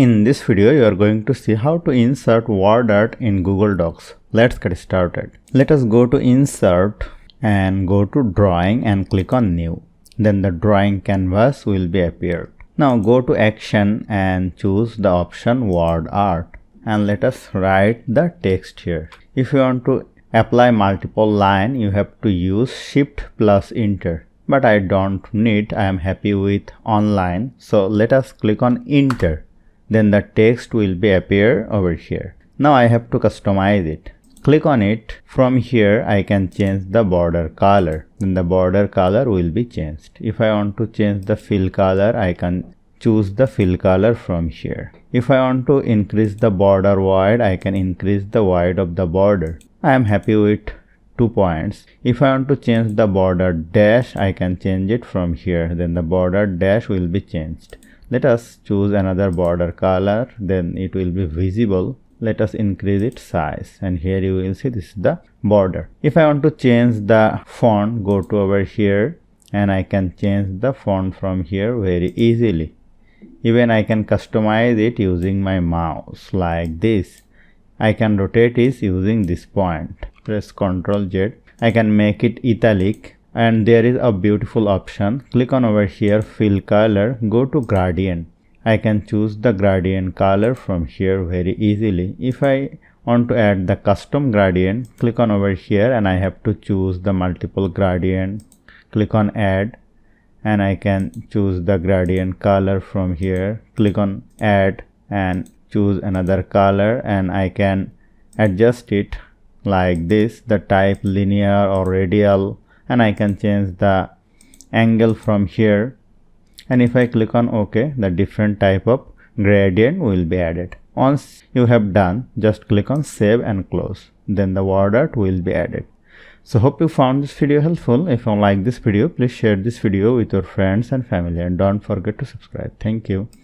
In this video, you are going to see how to insert WordArt in Google Docs. Let's get started. Let us go to Insert and go to Drawing and click on New. Then the drawing canvas will be appeared. Now go to Action and choose the option WordArt and let us write the text here. If you want to apply multiple line, you have to use Shift plus Enter. But I don't need, I am happy with online. So let us click on Enter. Then the text will be appear over here. Now I have to customize it. Click on it. From here I can change the border color. Then the border color will be changed. If I want to change the fill color, I can choose the fill color from here. If I want to increase the border wide, I can increase the wide of the border. I am happy with 2 points. If I want to change the border dash, I can change it from here. Then the border dash will be changed. Let us choose another border color, then it will be visible. Let us increase its size, and here you will see this is the border. If I want to change the font, go to over here and I can change the font from here very easily. Even I can customize it using my mouse like this. I can rotate it using this point. Press Ctrl Z. I can make it italic. And there is a beautiful option. Click on over here, fill color, go to gradient. I can choose the gradient color from here very easily. If I want to add the custom gradient, click on over here and I have to choose the multiple gradient. Click on add and I can choose the gradient color from here. Click on add and choose another color and I can adjust it like this, the type linear or radial. And I can change the angle from here, and if I click on OK, the different type of gradient will be added. Once you have done, just click on save and close, then the WordArt will be added. So hope you found this video helpful. If you like this video, please share this video with your friends and family and don't forget to subscribe. Thank you.